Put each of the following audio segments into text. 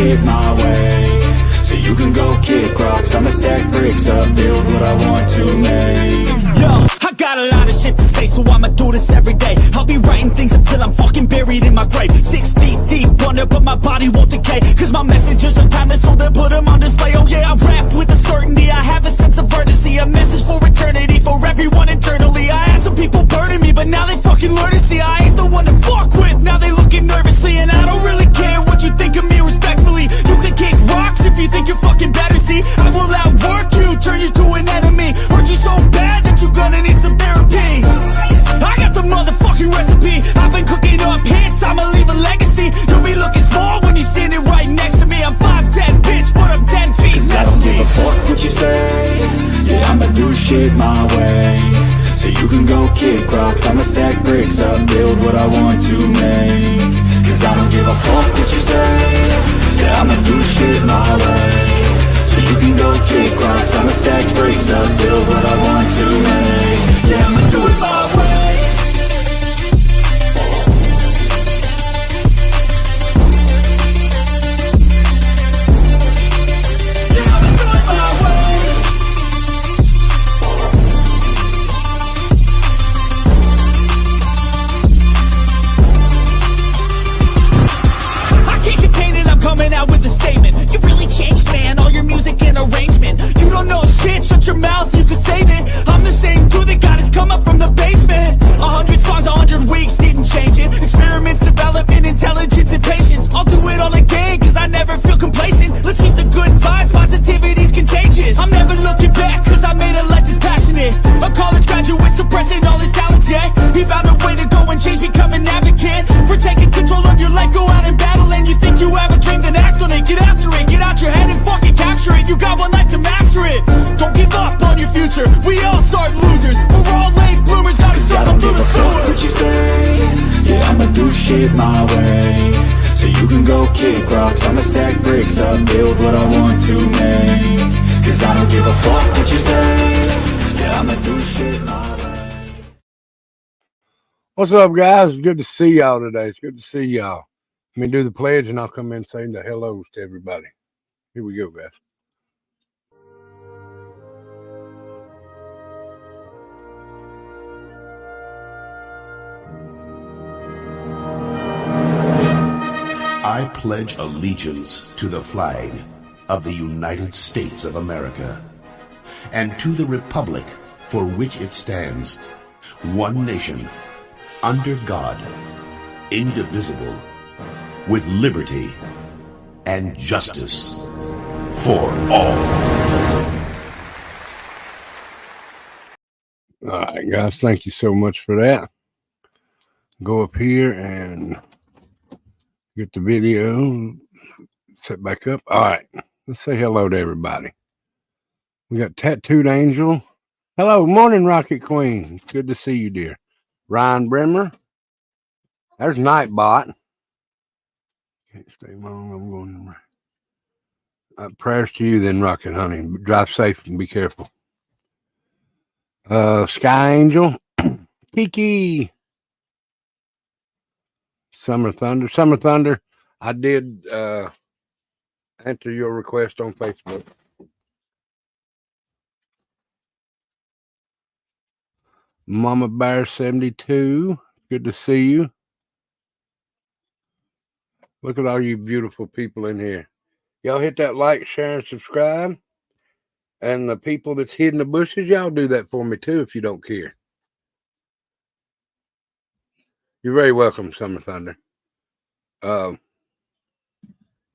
shit my way, so you can go kick rocks. I'ma stack bricks up, build what I want to make. Yo, I got a lot of shit to say, so I'ma do this every day. I'll be writing things until I'm fucking buried in my grave. 6 feet deep under, but my body won't decay, cause my messages are timeless, so they'll put them on display. Oh yeah, I rap with a certainty, I have a sense of urgency, a message for eternity, for everyone internally. I had some people burning me, but now they fucking learn to see I ain't the one to fuck with, now they looking nervously. And I don't really care what you think of me, respectfully. You can kick rocks if you think you're fucking better, see I will outwork you, turn you to an enemy. Hurt you so bad that you're gonna need some therapy. I got the motherfucking recipe, I've been cooking up hits, I'ma leave a legacy. You'll be looking small when you're standing right next to me. I'm 5'10", bitch, but I'm 10 feet next to me. I don't give a fuck what you say, yeah, I'ma do shit my way, so you can go kick rocks. I'ma stack bricks up, build what I want to make. Cause I don't give a fuck what you say, yeah, I'ma do shit my way, so you can go kick rocks. I'ma stack bricks up, build what I want to make. Yeah, I'ma do it my way. Coming out with a statement, you really changed, man, all your music and arrangement. You don't know shit, shut your mouth, you can save it. I'm the same dude that got his come up from the basement. 100 songs, 100 weeks, didn't change it. Experiments, development, intelligence, and patience. I'll do it all again, cause I never feel complacent. Let's keep the good vibes, positivity's contagious. I'm never looking back, cause I made a life that's passionate. A college graduate suppressing all his talents, yeah. He found a way to go and change, become an advocate for taking control of your life, go out and battle. And you think you have a dream, then act on it, get after it, get out your head and fucking capture it. You got one life to master it, don't give up on your future. We all start losers, we're all late bloomers, gotta struggle through the sewer. What you say, yeah, I'ma do shit my way, so you can go kick rocks. I'ma stack bricks up, build what I want to make. Cause I don't give a fuck what you say, yeah, I'ma do shit my way. What's up, guys? It's good to see y'all today. It's good to see y'all. Let me do the pledge and I'll come in and say the hellos to everybody. Here we go, guys. I pledge allegiance to the flag of the United States of America and to the republic for which it stands, one nation, under God, indivisible, with liberty and justice for all. All right, guys, thank you so much for that. Go up here and get the video set back up. All right, let's say hello to everybody. We got Tattooed Angel. Hello, morning, Rocket Queen. It's good to see you, dear. Ryan Bremer. There's Nightbot. Can't stay long. I'm going to prayers to you then, Rocket Honey. Drive safe and be careful. Sky Angel. Kiki. Summer Thunder. I did answer your request on Facebook. Mama Bear 72. Good to see you. Look at all you beautiful people in here. Y'all hit that like, share, and subscribe. And the people that's hidden the bushes, y'all do that for me too if you don't care. You're very welcome, Summer Thunder. Yeah,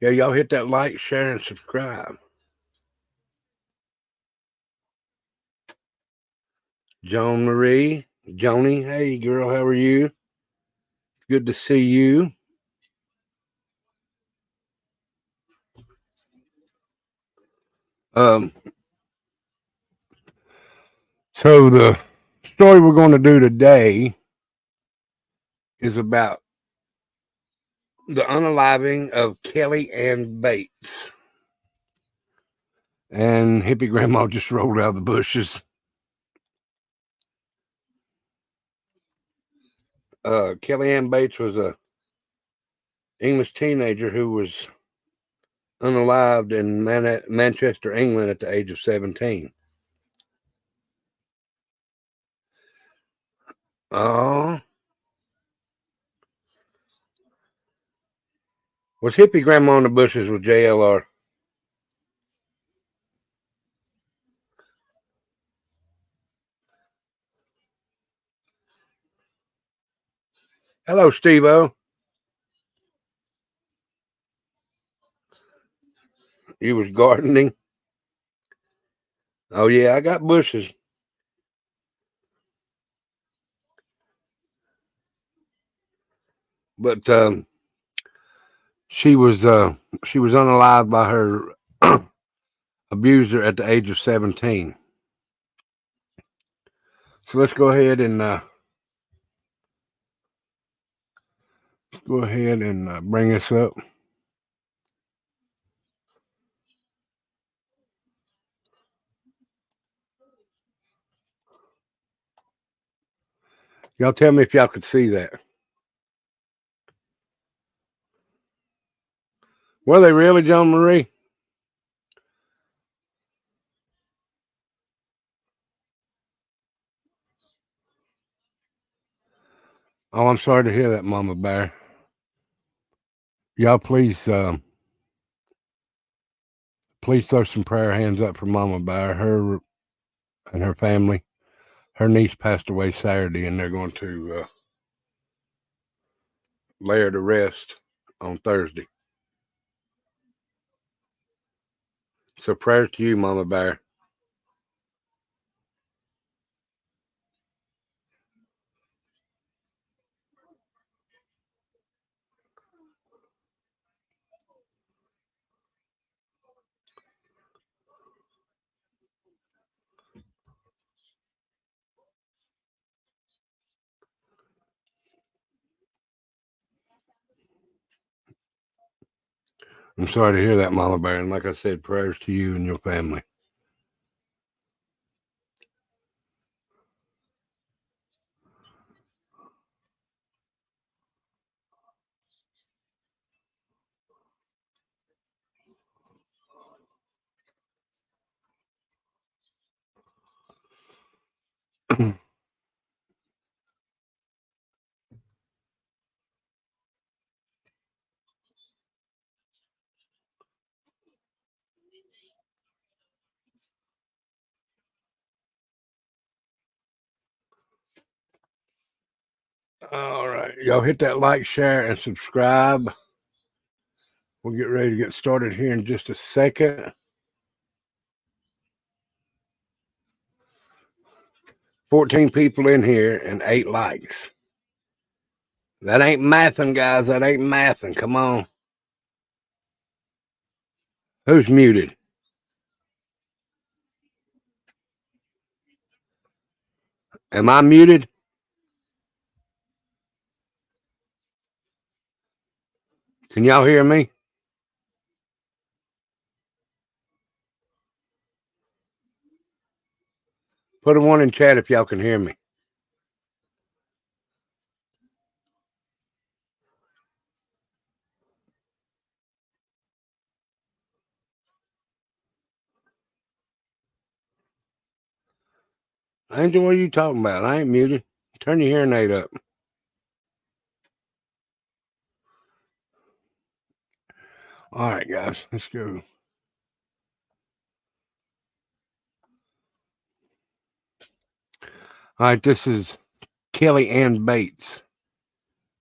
y'all hit that like, share, and subscribe. Joan Marie, Joni, hey girl, how are you? Good to see you. So the story we're going to do today is about the unaliving of Kelly Ann Bates. And hippie grandma just rolled out of the bushes. Kelly Ann Bates was a English teenager who was unalived in Manchester, England at the age of 17. Oh. Was Hippie Grandma in the Bushes with JLR? Hello, Steve-O. You was gardening? Oh, yeah, I got bushes. But she was unalived by her abuser at the age of 17. So let's go ahead and bring this up. Y'all tell me if y'all could see that. Were they really, John Marie? Oh, I'm sorry to hear that, Mama Bear. Y'all please throw some prayer hands up for Mama Bear, her and her family. Her niece passed away Saturday, and they're going to lay her to rest on Thursday. So prayers to you, Mama Bear. I'm sorry to hear that, Mama Bear. And like I said, prayers to you and your family. All right. Y'all hit that like, share, and subscribe. We'll get ready to get started here in just a second. 14 people in here and 8 likes. That ain't mathing, guys. That ain't mathing. Come on. Who's muted? Am I muted? Can y'all hear me? Put a 1 in chat if y'all can hear me. Angel, what are you talking about? I ain't muted. Turn your hearing aid up. All right, guys, let's go. All right, this is Kelly Ann Bates,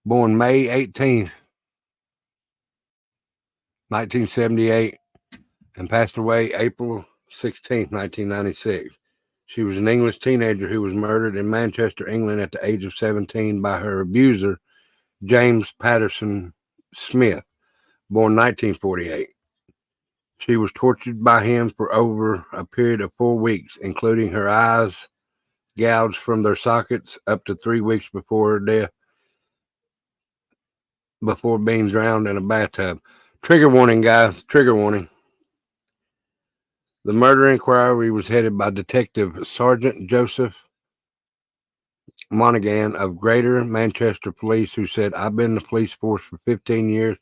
born May 18th, 1978, and passed away April 16th, 1996. She was an English teenager who was murdered in Manchester, England at the age of 17 by her abuser, James Patterson Smith, born 1948. She was tortured by him for over a period of 4 weeks, including her eyes gouged from their sockets up to 3 weeks before her death, before being drowned in a bathtub. Trigger warning, guys. Trigger warning. The murder inquiry was headed by Detective Sergeant Joseph Monaghan of Greater Manchester Police, who said, "I've been in the police force for 15 years,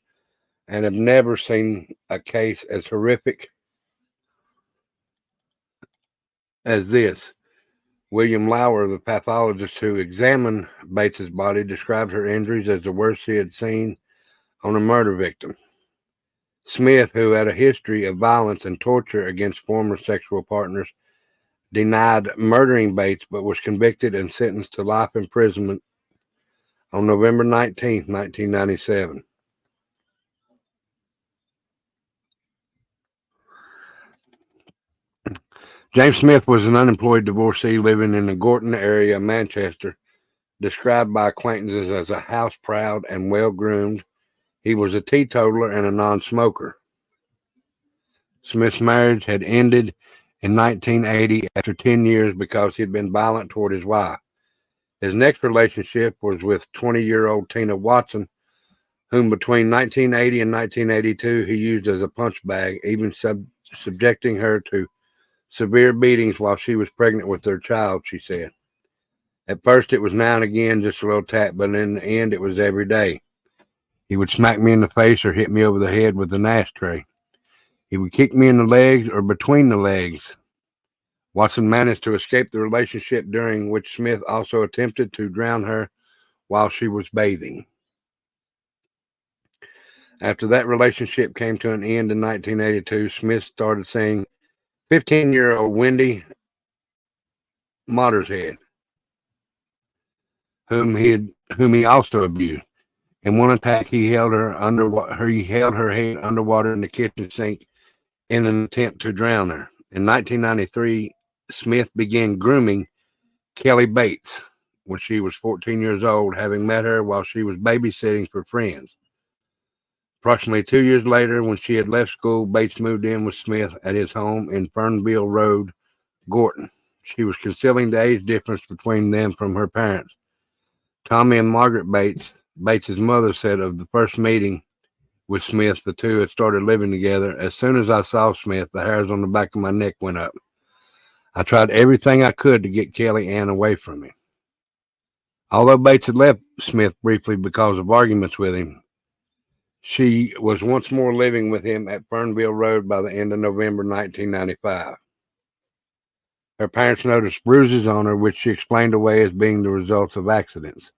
and have never seen a case as horrific as this. William Lauer, the pathologist who examined Bates's body, described her injuries as the worst he had seen on a murder victim. Smith, who had a history of violence and torture against former sexual partners, denied murdering Bates but was convicted and sentenced to life imprisonment on November 19, 1997. James Smith was an unemployed divorcee living in the Gorton area of Manchester, described by acquaintances as a house-proud and well-groomed. He was a teetotaler and a non-smoker. Smith's marriage had ended in 1980 after 10 years because he had been violent toward his wife. His next relationship was with 20-year-old Tina Watson, whom between 1980 and 1982 he used as a punch bag, even subjecting her to severe beatings while she was pregnant with their child, she said. At first it was now and again just a little tap, but in the end it was every day. He would smack me in the face or hit me over the head with an ashtray. He would kick me in the legs or between the legs. Watson managed to escape the relationship, during which Smith also attempted to drown her while she was bathing. After that relationship came to an end in 1982, Smith started seeing 15-year-old Wendy Mottershead, whom he also abused. In one attack, he held her head underwater in the kitchen sink in an attempt to drown her. In 1993, Smith began grooming Kelly Bates when she was 14 years old, having met her while she was babysitting for friends. Approximately 2 years later, when she had left school, Bates moved in with Smith at his home in Fernville Road, Gorton. She was concealing the age difference between them from her parents. Tommy and Margaret Bates, Bates's mother, said of the first meeting with Smith, the two had started living together. As soon as I saw Smith, the hairs on the back of my neck went up. I tried everything I could to get Kelly Ann away from me. Although Bates had left Smith briefly because of arguments with him, she was once more living with him at Fernville Road by the end of November 1995. Her parents noticed bruises on her, which she explained away as being the results of accidents.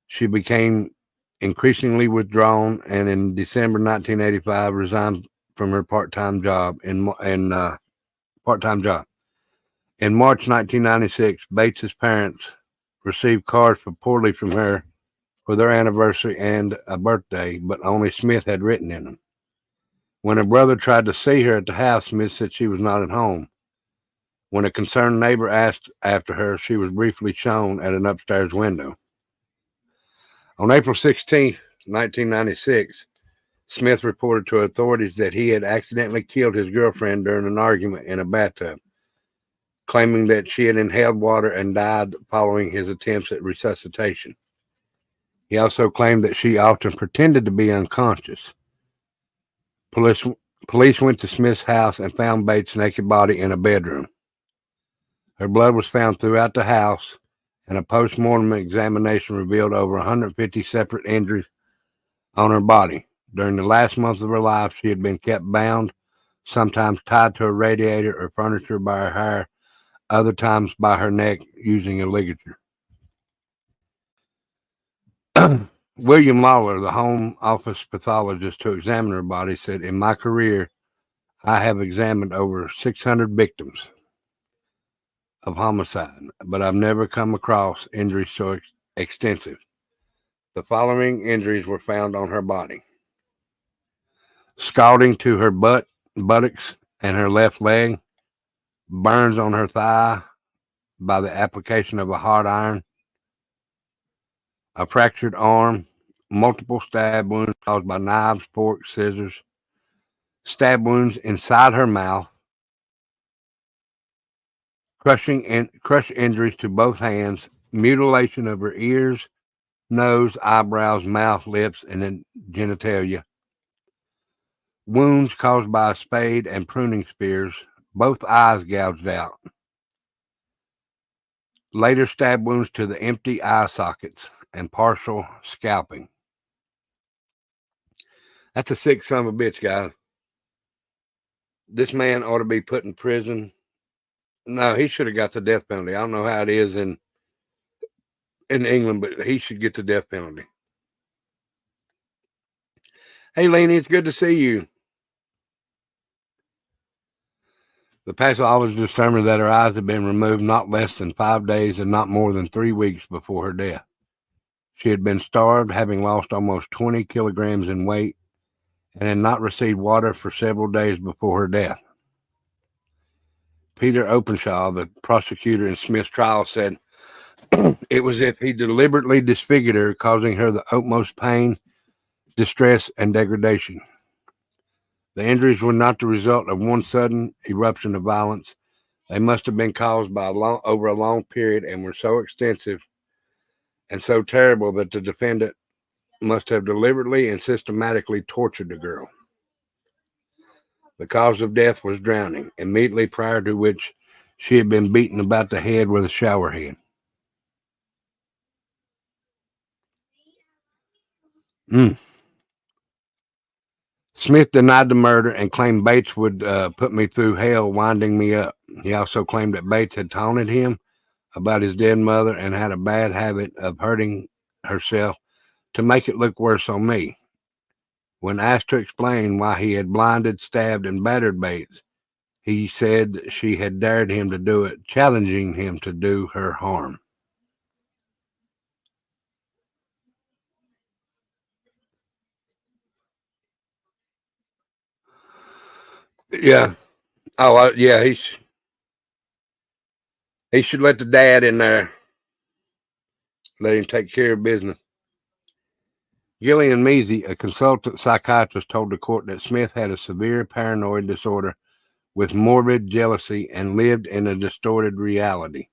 She became increasingly withdrawn, and in December 1985 resigned from her part-time job. In March 1996, Bates's parents received cards purportedly from her for their anniversary and a birthday, but only Smith had written in them. When her brother tried to see her at the house, Smith said she was not at home. When a concerned neighbor asked after her, she was briefly shown at an upstairs window. On April 16, 1996, Smith reported to authorities that he had accidentally killed his girlfriend during an argument in a bathtub, claiming that she had inhaled water and died following his attempts at resuscitation. He also claimed that she often pretended to be unconscious. Police went to Smith's house and found Bates' naked body in a bedroom. Her blood was found throughout the house, and a post-mortem examination revealed over 150 separate injuries on her body. During the last months of her life, she had been kept bound, sometimes tied to a radiator or furniture by her hair, other times by her neck using a ligature. William Lawler, the home office pathologist who examined her body, said, "In my career, I have examined over 600 victims of homicide, but I've never come across injuries so extensive. The following injuries were found on her body: scalding to her buttocks and her left leg, burns on her thigh by the application of a hot iron, a fractured arm, multiple stab wounds caused by knives, forks, scissors, stab wounds inside her mouth, crush injuries to both hands, mutilation of her ears, nose, eyebrows, mouth, lips, and then genitalia, wounds caused by a spade and pruning spears, both eyes gouged out, later stab wounds to the empty eye sockets, and partial scalping." That's a sick son of a bitch, guys. This man ought to be put in prison. No, he should have got the death penalty. I don't know how it is in England, but he should get the death penalty. Hey, Laney, it's good to see you. The pathologist determined that her eyes had been removed not less than 5 days and not more than 3 weeks before her death. She had been starved, having lost almost 20 kilograms in weight, and had not received water for several days before her death. Peter Openshaw, the prosecutor in Smith's trial, said it was as if he deliberately disfigured her, causing her the utmost pain, distress, and degradation. The injuries were not the result of one sudden eruption of violence. They must have been caused by over a long period and were so extensive and so terrible that the defendant must have deliberately and systematically tortured the girl. The cause of death was drowning, immediately prior to which she had been beaten about the head with a shower head. Smith denied the murder and claimed Bates would put me through hell winding me up. He also claimed that Bates had taunted him about his dead mother and had a bad habit of hurting herself to make it look worse on me. When asked to explain why he had blinded, stabbed, and battered Bates, he said she had dared him to do it, challenging him to do her harm. Yeah. Oh, yeah, he should let the dad in there. Let him take care of business. Gillian Measy, a consultant psychiatrist, told the court that Smith had a severe paranoid disorder with morbid jealousy and lived in a distorted reality.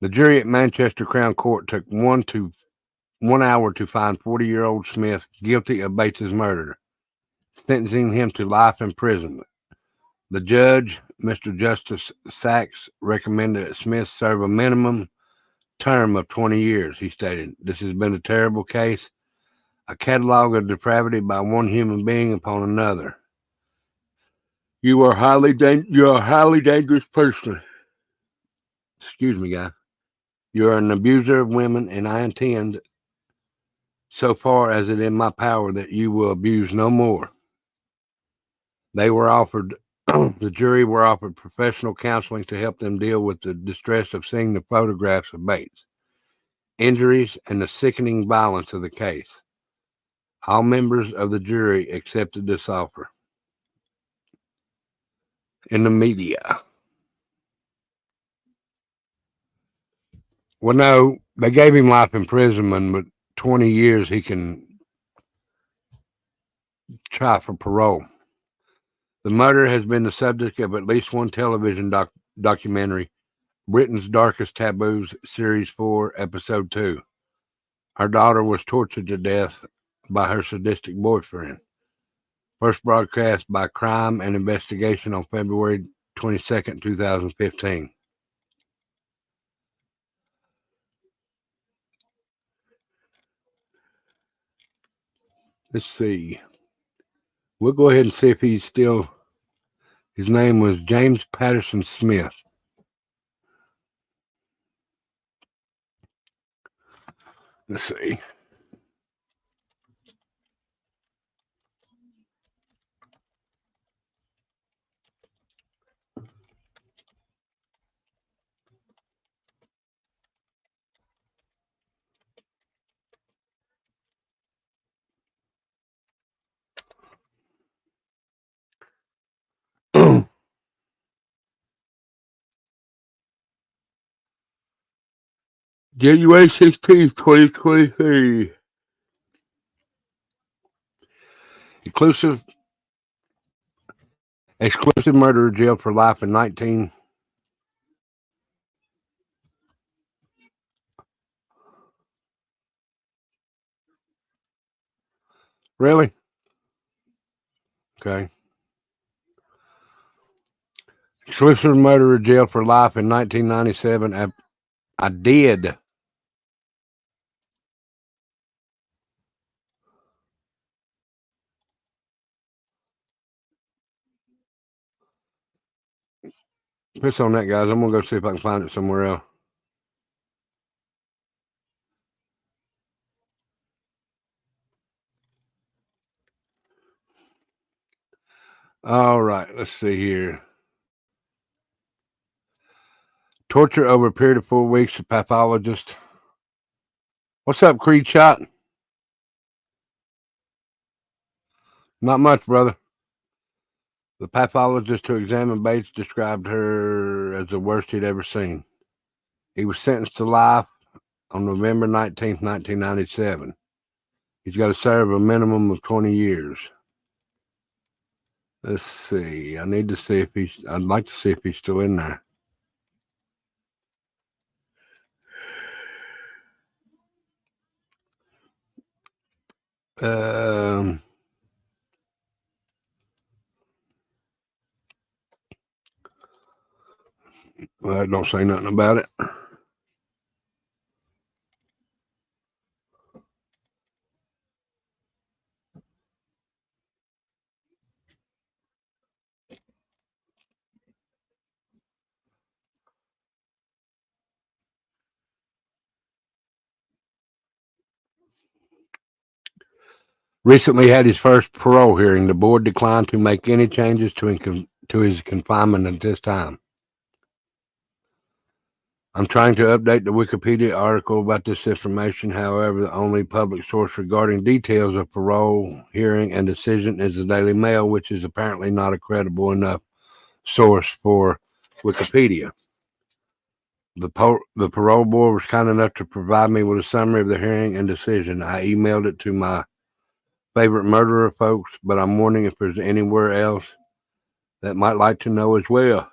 The jury at Manchester Crown Court took 1 hour to find 40-year-old Smith guilty of Bates's murder, sentencing him to life imprisonment. The judge, Mr. Justice Sachs, recommended that Smith serve a minimum term of 20 years. He stated, "This has been a terrible case, a catalog of depravity by one human being upon another. You are a highly dangerous person. Excuse me, guy. You are an abuser of women, and I intend, so far as it in my power, that you will abuse no more." They were offered, the jury were offered professional counseling to help them deal with the distress of seeing the photographs of Bates, injuries, and the sickening violence of the case. All members of the jury accepted this offer. In the media. Well, no, they gave him life imprisonment, but 20 years he can try for parole. The murder has been the subject of at least one television documentary, Britain's Darkest Taboos, Series 4, Episode 2. Our daughter was tortured to death by her sadistic boyfriend. First broadcast by Crime and Investigation on February 22nd, 2015. Let's see. We'll go ahead and see if he's still. His name was James Patterson Smith. Let's see. January 16th, 2023. Exclusive murderer jailed for life in 19. Really? Okay. Exclusive murderer jailed for life in 1997. I did Piss on that, guys. I'm going to go see if I can find it somewhere else. All right, let's see here. Torture over a period of 4 weeks. The pathologist. What's up, Creed Shot? Not much, brother. The pathologist who examined Bates described her as the worst he'd ever seen. He was sentenced to life on November 19th, 1997. He's got to serve a minimum of 20 years. Let's see. I'd like to see if he's still in there. Well, don't say nothing about it. Recently had his first parole hearing. The board declined to make any changes to his confinement at this time. I'm trying to update the Wikipedia article about this information. However, the only public source regarding details of parole hearing and decision is the Daily Mail, which is apparently not a credible enough source for Wikipedia. The parole board was kind enough to provide me with a summary of the hearing and decision. I emailed it to my favorite murderer folks, but I'm wondering if there's anywhere else that might like to know as well.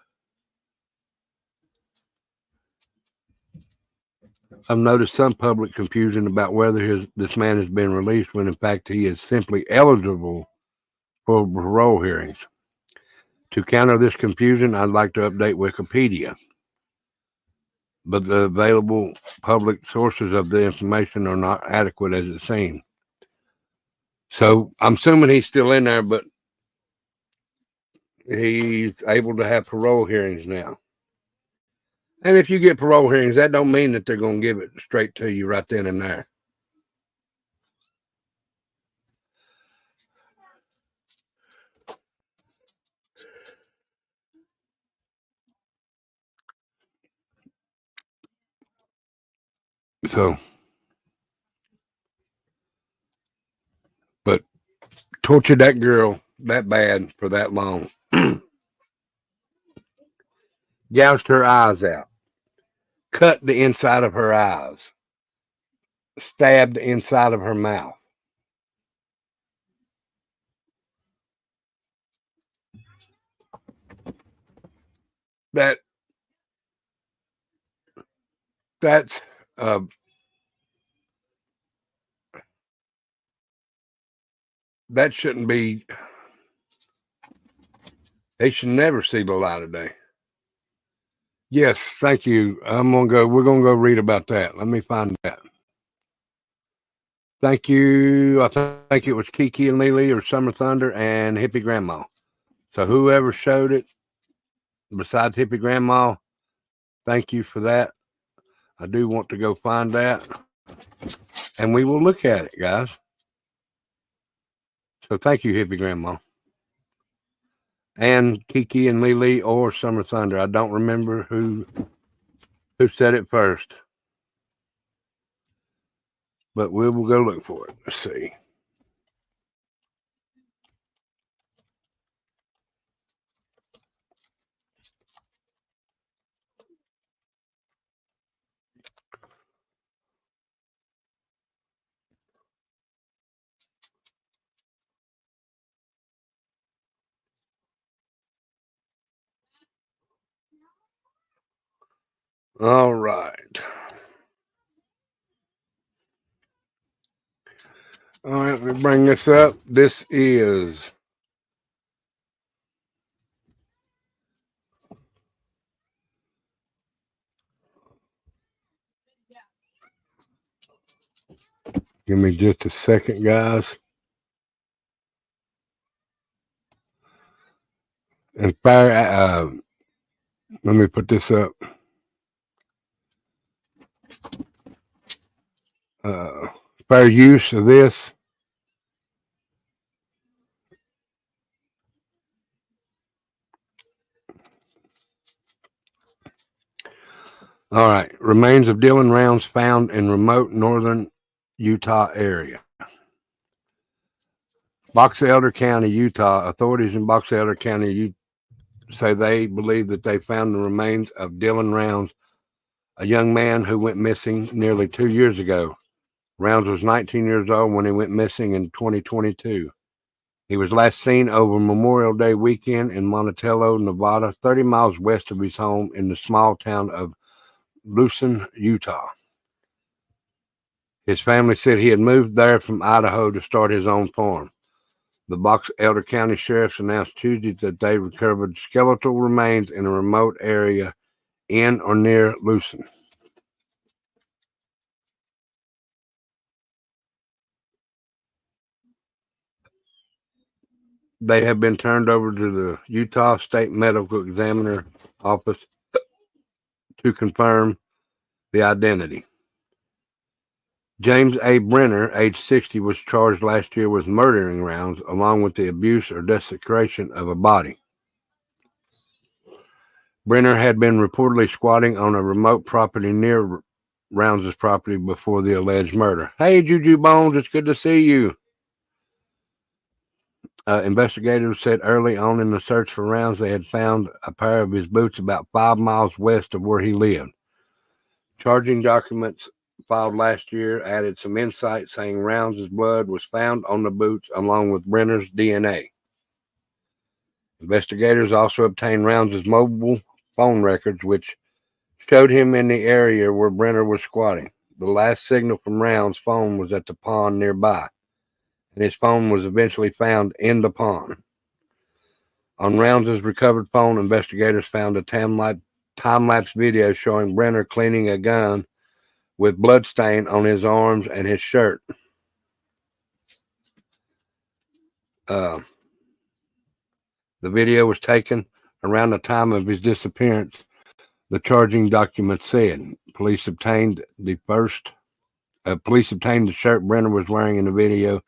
I've noticed some public confusion about whether this man has been released when in fact he is simply eligible for parole hearings. To counter this confusion, I'd like to update Wikipedia, but the available public sources of the information are not adequate as it seems. So I'm assuming he's still in there, but he's able to have parole hearings now. And if you get parole hearings, that don't mean that they're going to give it straight to you right then and there. So, but torture that girl that bad for that long. Gouged her eyes out. Cut the inside of her eyes. Stabbed the inside of her mouth. That shouldn't be. They should never see the light of day. Yes, thank you. We're gonna go read about that. Let me find that. Thank you. I think it was Kiki and Lily or Summer Thunder and Hippie Grandma. So whoever showed it, besides Hippie Grandma, thank you for that. I do want to go find that. And we will look at it, guys. So thank you, Hippie Grandma. And Kiki and Lily or Summer Thunder. I don't remember who said it first. But we will go look for it. Let's see. All right. All right, let me bring this up. This is give me just a second, guys. And Let me put this up. Fair use of this. All right. Remains of Dylan Rounds found in remote northern Utah area. Box Elder County, Utah. Authorities in Box Elder County say they believe that they found the remains of Dylan Rounds, a young man who went missing nearly 2 years ago. Rounds was 19 years old when he went missing in 2022. He was last seen over Memorial Day weekend in Monticello, Nevada, 30 miles west of his home in the small town of Lucin, Utah. His family said he had moved there from Idaho to start his own farm. The Box Elder County Sheriffs announced Tuesday that they recovered skeletal remains in a remote area in or near Lucin. They have been turned over to the Utah State Medical Examiner Office to confirm the identity. James A. Brenner, age 60, was charged last year with murdering Rounds, along with the abuse or desecration of a body. Brenner had been reportedly squatting on a remote property near Rounds' property before the alleged murder. Hey, Juju Bones, it's good to see you. Investigators said early on in the search for Rounds, they had found a pair of his boots about 5 miles west of where he lived. Charging documents filed last year added some insight, saying Rounds' blood was found on the boots along with Brenner's DNA. Investigators also obtained Rounds' mobile phone records, which showed him in the area where Brenner was squatting. The last signal from Rounds' phone was at the pond nearby, and his phone was eventually found in the pond. On Rounds' recovered phone, investigators found a time-lapse video showing Brenner cleaning a gun with blood stain on his arms and his shirt. The video was taken around the time of his disappearance, the charging documents said. Police obtained the shirt Brenner was wearing in the video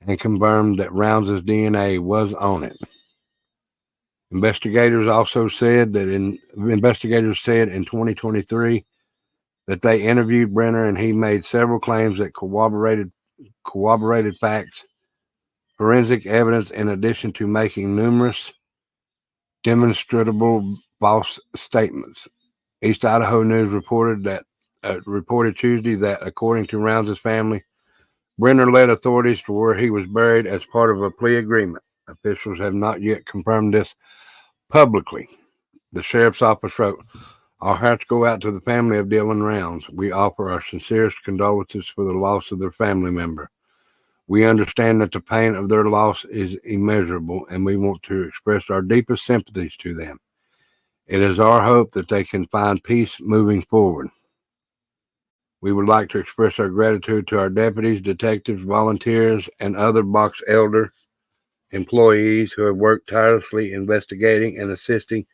and confirmed that Rounds' DNA was on it. Investigators said in 2023 that they interviewed Brenner, and he made several claims that corroborated facts, forensic evidence, in addition to making numerous demonstrable false statements. East Idaho News reported Tuesday that, according to Rounds' family, Brenner led authorities to where he was buried as part of a plea agreement. Officials have not yet confirmed this publicly. The sheriff's office wrote, "Our hearts go out to the family of Dylan Rounds. We offer our sincerest condolences for the loss of their family member. We understand that the pain of their loss is immeasurable, and we want to express our deepest sympathies to them. It is our hope that they can find peace moving forward. We would like to express our gratitude to our deputies, detectives, volunteers, and other Box Elder employees who have worked tirelessly investigating and assisting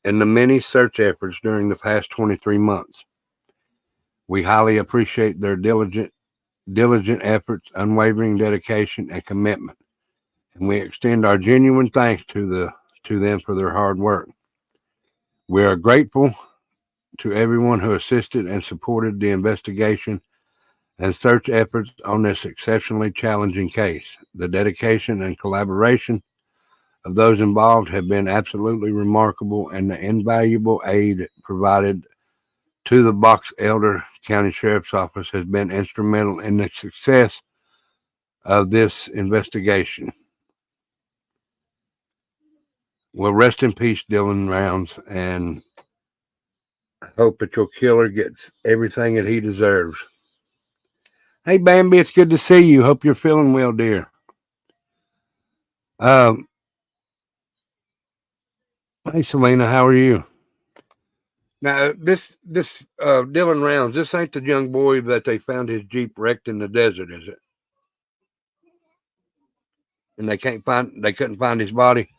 in the many search efforts during the past 23 months. We highly appreciate their diligent efforts, unwavering dedication, and commitment, and we extend our genuine thanks to them for their hard work. We are grateful to everyone who assisted and supported the investigation and search efforts on this exceptionally challenging case. The dedication and collaboration of those involved have been absolutely remarkable, and the invaluable aid provided to the Box Elder County Sheriff's Office has been instrumental in the success of this investigation. Well, rest in peace, Dylan Rounds, and I hope that your killer gets everything that he deserves. Hey, Bambi, it's good to see you. Hope you're feeling well, dear. Hey, Selena, how are you? Now, this Dylan Rounds, this ain't the young boy that they found his Jeep wrecked in the desert, is it? And they couldn't find his body.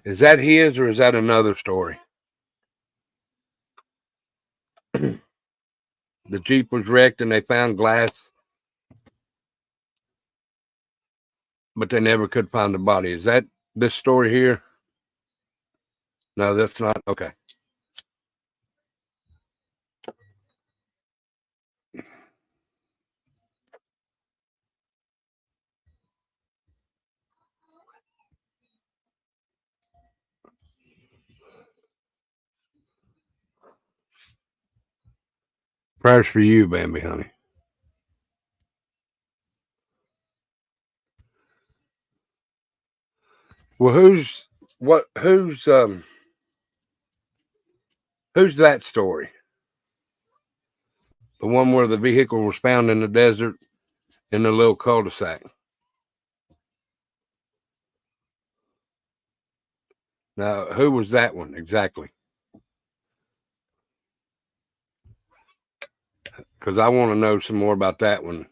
Is that his, or is that another story? the Jeep was wrecked and they found glass, but they never could find the body. Is that this story here? No, that's not. Okay. Prayers for you, Bambi, honey. Well, who's that story? The one where the vehicle was found in the desert in the little cul-de-sac. Now, who was that one exactly? Because I want to know some more about that one.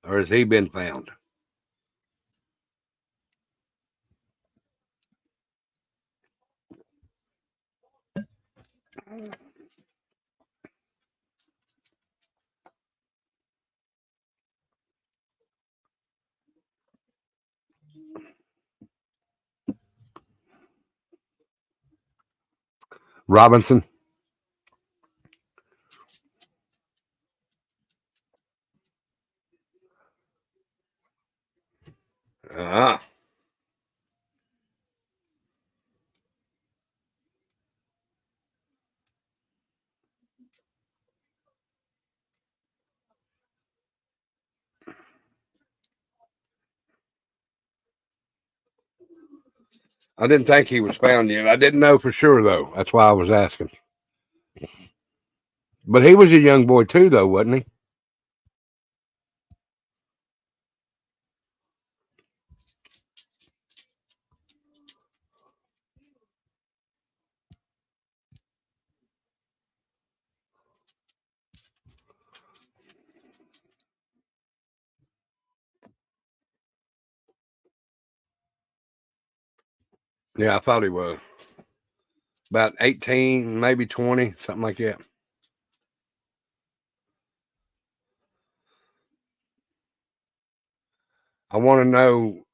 Or has he been found? Robinson? Ah. I didn't think he was found yet. I didn't know for sure, though. That's why I was asking. But he was a young boy, too, though, wasn't he? Yeah, I thought he was. About 18, maybe 20, something like that. I want to know,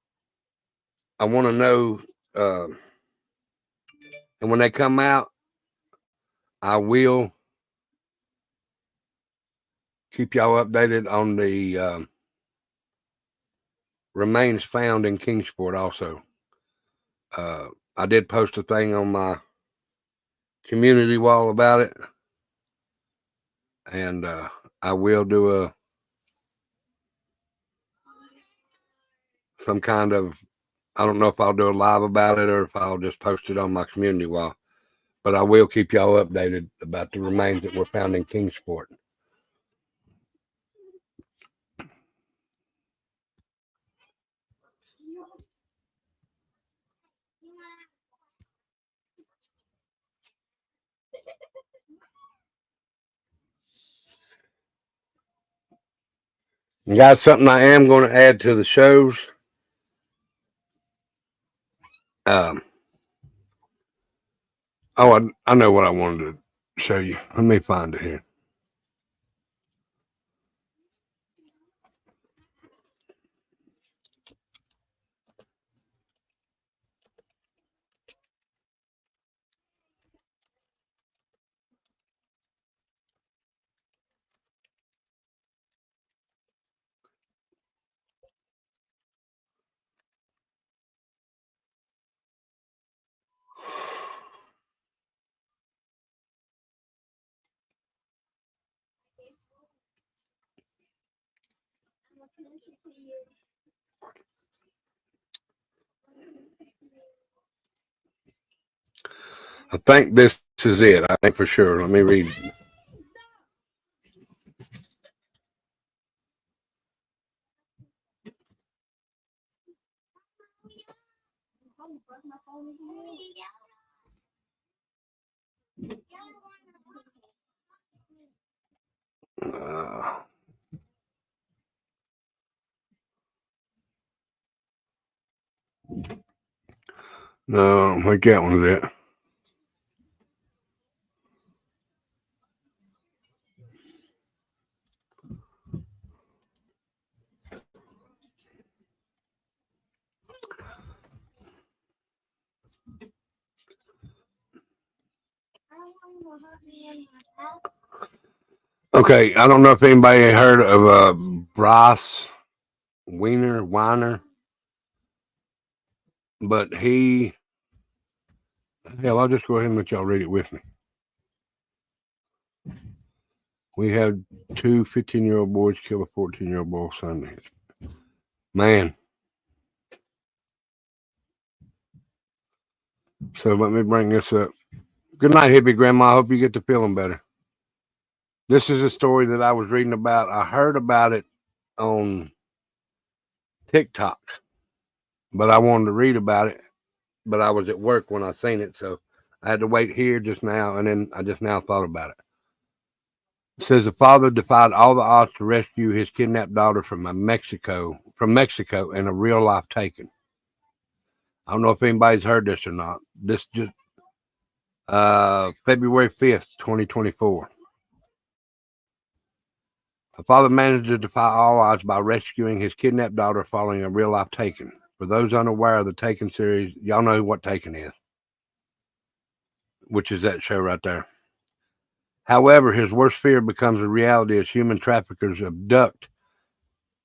and when they come out, I will keep y'all updated on the remains found in Kingsport also. I did post a thing on my community wall about it, and I will do some kind of, I don't know if I'll do a live about it or if I'll just post it on my community wall, but I will keep y'all updated about the remains that were found in Kingsport. And got something I am going to add to the shows. Oh, I know what I wanted to show you. Let me find it here. I think this is it. I think for sure. Let me read it. No, I don't think that one's it. Okay, I don't know if anybody heard of Bryce Weiner, but hell, I'll just go ahead and let y'all read it with me. We had two 15-year-old boys kill a 14-year-old boy Sunday. Man. So let me bring this up. Good night, hippie grandma. I hope you get to feeling better. This is a story that I was reading about. I heard about it on TikTok, but I wanted to read about it, but I was at work when I seen it, so I had to wait here just now, and then I just now thought about it. It says a father defied all the odds to rescue his kidnapped daughter from Mexico in a real life taking. I don't know if anybody's heard this or not. This just February 5th, 2024. A father managed to defy all odds by rescuing his kidnapped daughter following a real life taking. For those unaware of the Taken series, y'all know what Taken is, which is that show right there. However, his worst fear becomes a reality as human traffickers abduct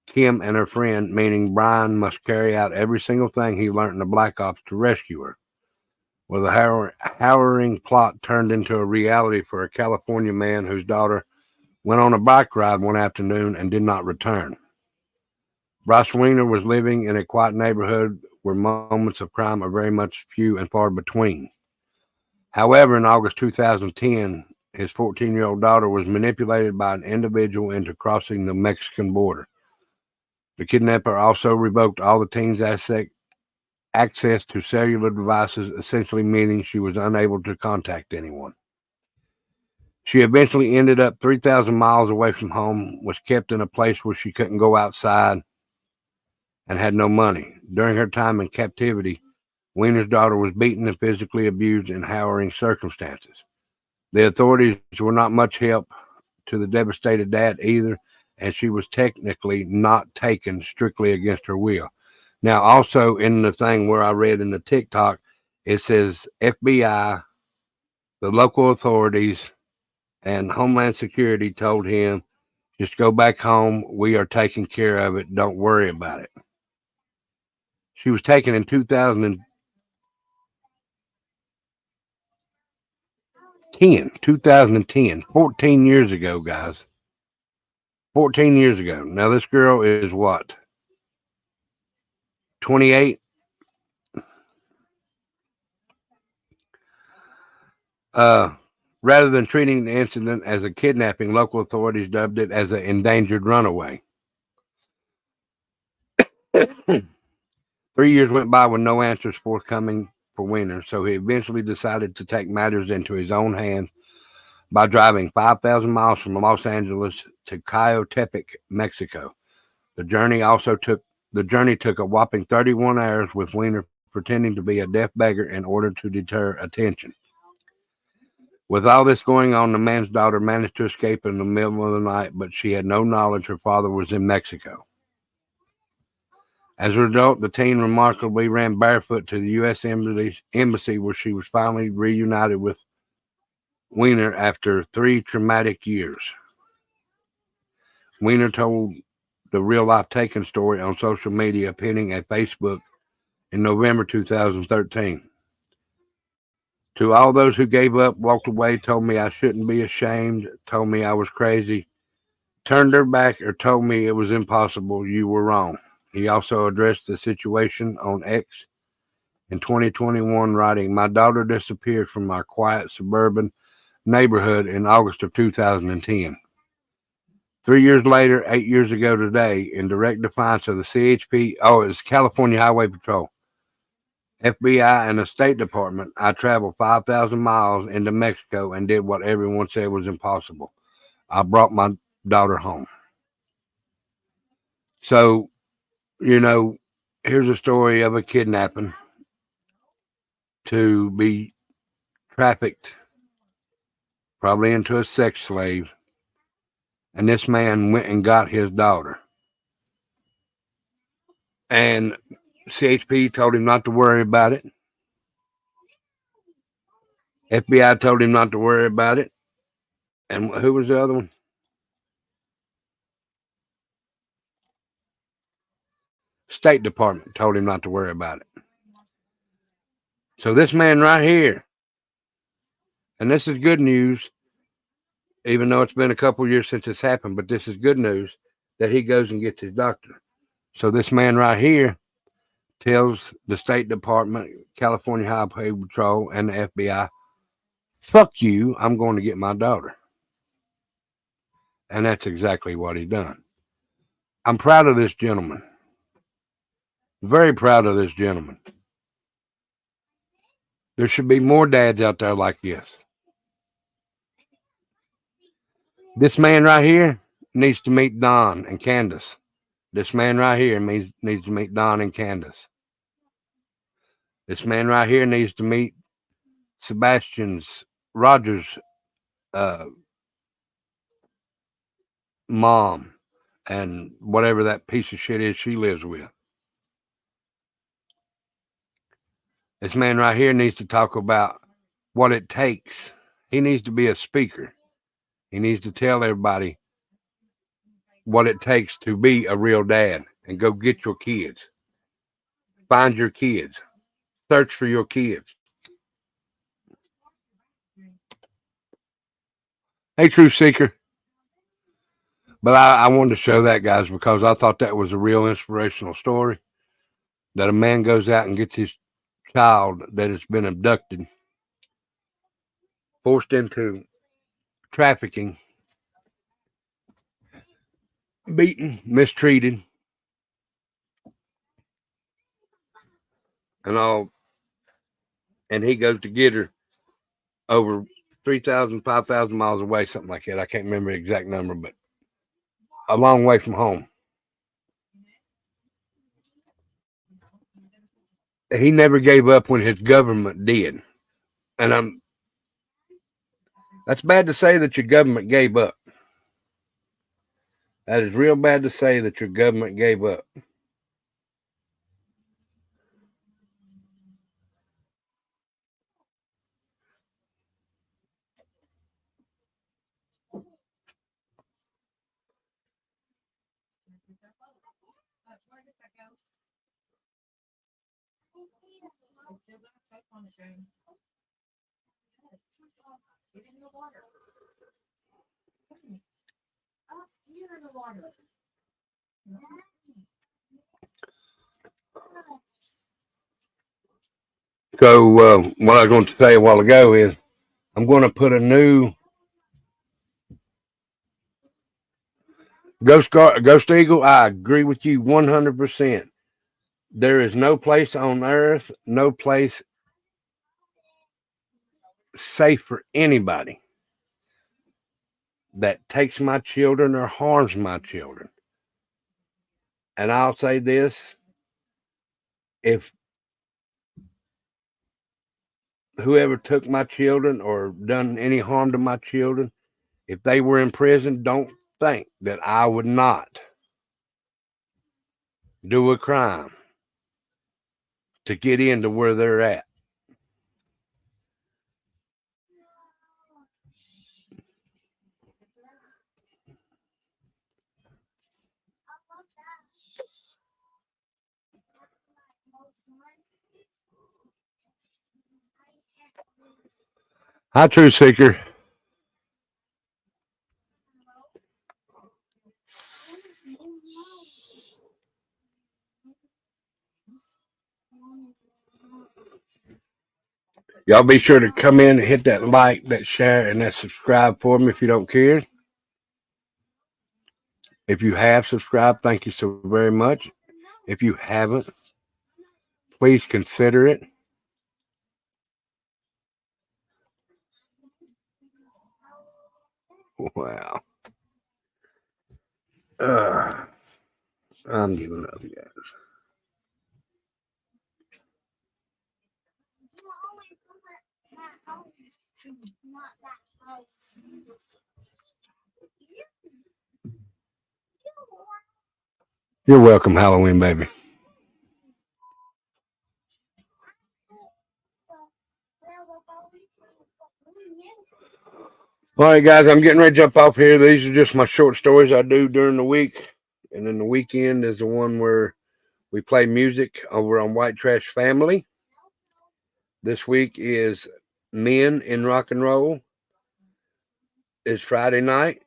Kim and her friend, meaning Brian must carry out every single thing he learned in the Black Ops to rescue her. With a harrowing plot turned into a reality for a California man whose daughter went on a bike ride one afternoon and did not return. Bryce Weiner was living in a quiet neighborhood where moments of crime are very much few and far between. However, in August 2010, his 14-year-old daughter was manipulated by an individual into crossing the Mexican border. The kidnapper also revoked all the teen's access to cellular devices, essentially meaning she was unable to contact anyone. She eventually ended up 3,000 miles away from home, was kept in a place where she couldn't go outside, and had no money. During her time in captivity, Weiner's daughter was beaten and physically abused in harrowing circumstances. The authorities were not much help to the devastated dad either, and she was technically not taken strictly against her will. Now, also in the thing where I read in the TikTok, it says FBI, the local authorities, and Homeland Security told him, just go back home. We are taking care of it. Don't worry about it. She was taken in 2010, 14 years ago, guys. 14 years ago. Now, this girl is what? 28? Rather than treating the incident as a kidnapping, local authorities dubbed it as an endangered runaway. 3 years went by with no answers forthcoming for Weiner, so he eventually decided to take matters into his own hands by driving 5,000 miles from Los Angeles to Coyotepec, Mexico. The journey took a whopping 31 hours, with Weiner pretending to be a deaf beggar in order to deter attention. With all this going on, the man's daughter managed to escape in the middle of the night, but she had no knowledge her father was in Mexico. As a result, the teen remarkably ran barefoot to the U.S. Embassy, where she was finally reunited with Weiner after 3 traumatic years. Weiner told the real-life Taken story on social media, pinning a Facebook in November 2013. To all those who gave up, walked away, told me I shouldn't be ashamed, told me I was crazy, turned their back, or told me it was impossible, you were wrong. He also addressed the situation on X in 2021, writing, my daughter disappeared from our quiet suburban neighborhood in August of 2010. 3 years later, 8 years ago today, in direct defiance of the CHP, it's California Highway Patrol, FBI, and the State Department, I traveled 5,000 miles into Mexico and did what everyone said was impossible. I brought my daughter home. So, here's a story of a kidnapping to be trafficked, probably into a sex slave. And this man went and got his daughter. And CHP told him not to worry about it. FBI told him not to worry about it. And who was the other one? State Department told him not to worry about it. So this man right here, and this is good news, even though it's been a couple years since it's happened, but this is good news that he goes and gets his doctor. So this man right here tells the State Department, California Highway Patrol, and the FBI, fuck you, I'm going to get my daughter. And that's exactly what he done. I'm proud of this gentleman. Very proud of this gentleman. There should be more dads out there like this. This man right here needs to meet Don and Candace. This man right here needs to meet Don and Candace. This man right here needs to meet Roger's mom and whatever that piece of shit is she lives with. This man right here needs to talk about what it takes. He needs to be a speaker. He needs to tell everybody what it takes to be a real dad and go get your kids. Find your kids. Search for your kids. Hey, Truth Seeker. But I wanted to show that, guys, because I thought that was a real inspirational story. That a man goes out and gets his child that has been abducted, forced into trafficking, beaten, mistreated, and all. And he goes to get her over 3,000, 5,000 miles away, something like that. I can't remember the exact number, but a long way from home. He never gave up when his government did. And that's bad to say that your government gave up. That is real bad to say that your government gave up. So what I was going to say a while ago is I'm going to put a new Ghost Eagle. I agree with you 100%. There is no place on earth, no place safe for anybody that takes my children or harms my children. And I'll say this, if whoever took my children or done any harm to my children, if they were in prison, don't think that I would not do a crime to get into where they're at. Hi, Truth Seeker. Y'all be sure to come in and hit that like, that share, and that subscribe for me if you don't care. If you have subscribed, thank you so very much. If you haven't, please consider it. Wow. I'm giving up, guys. You're welcome, Halloween baby. All right, guys, I'm getting ready to jump off here. These are just my short stories I do during the week. And then the weekend is the one where we play music over on White Trash Family. This week is Men in Rock and Roll. It's Friday night.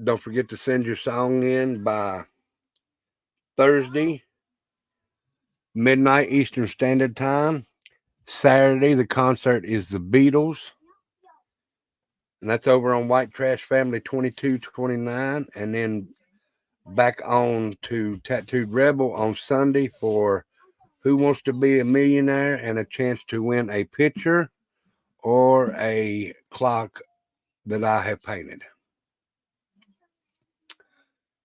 Don't forget to send your song in by Thursday, midnight Eastern Standard Time. Saturday, the concert is the Beatles. And that's over on White Trash Family 2229. And then back on to Tattooed Rebel on Sunday for Who Wants to Be a Millionaire and a chance to win a picture or a clock that I have painted.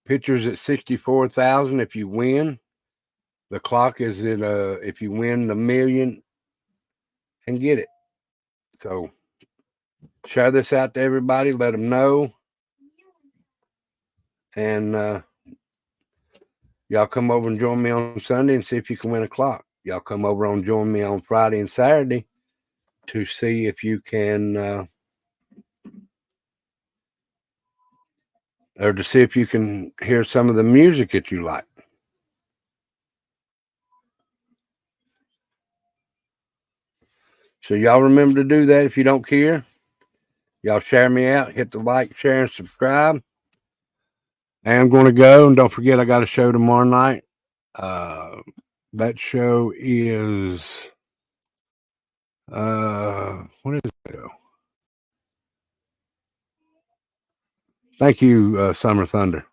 Pictures at $64,000 if you win. The clock is at if you win the million and get it. So share this out to everybody. Let them know. And y'all come over and join me on Sunday and see if you can win a clock. Y'all come over and join me on Friday and Saturday to see if you can or to see if you can hear some of the music that you like. So y'all remember to do that if you don't care. Y'all share me out. Hit the like, share, and subscribe. And I'm going to go. And don't forget, I got a show tomorrow night. That show is... what is it? Thank you, Summer Thunder.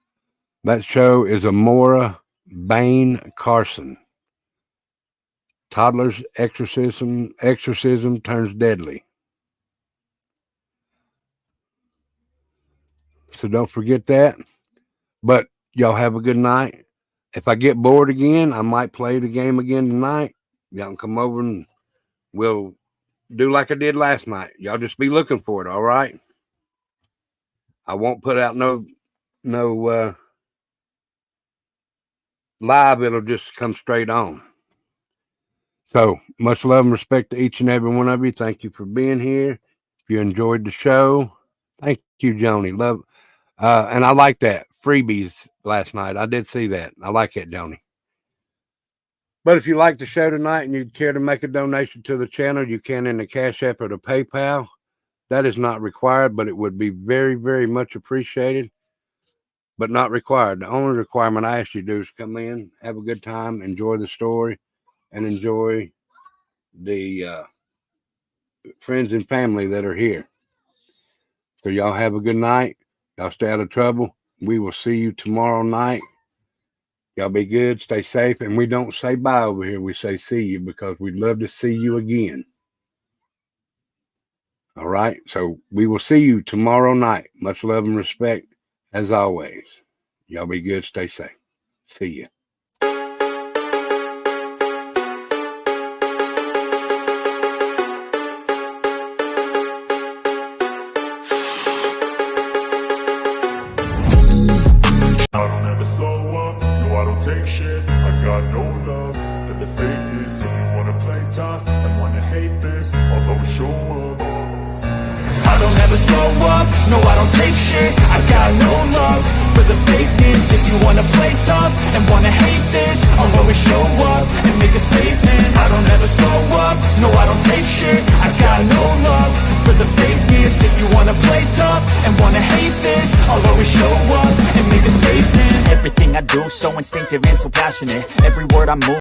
That show is Amora Bain Carson. Toddler's exorcism turns deadly. So don't forget that. But y'all have a good night. If I get bored again, I might play the game again tonight. Y'all can come over and we'll do like I did last night. Y'all just be looking for it, all right? I won't put out no live. It'll just come straight on. So much love and respect to each and every one of you. Thank you for being here. If you enjoyed the show, thank you, Joni. Love, and I like that freebies last night. I did see that. I like that, Joni. But if you like the show tonight and you'd care to make a donation to the channel, you can in the Cash App or the PayPal. That is not required, but it would be very, very much appreciated, but not required. The only requirement I ask you to do is come in, have a good time, enjoy the story, and enjoy the friends and family that are here. So y'all have a good night. Y'all stay out of trouble. We will see you tomorrow night. Y'all be good, stay safe, and we don't say bye over here. We say see you because we'd love to see you again. All right, so we will see you tomorrow night. Much love and respect, as always. Y'all be good, stay safe. See you. I don't ever slow up, no I don't take shit. I got no love for the fakeness. If you wanna play tough and wanna hate this, I'll always show up. I don't ever slow up, no I don't take shit. I got no love for the fakeness. If you wanna play tough and wanna hate this, I'll always show up and make a statement. I don't ever slow up, no I don't take shit. I got no love for the fakeness. If you wanna play tough and wanna hate this, I'll always show up and make a statement. Everything I do so instinctive and so passionate. Every word I move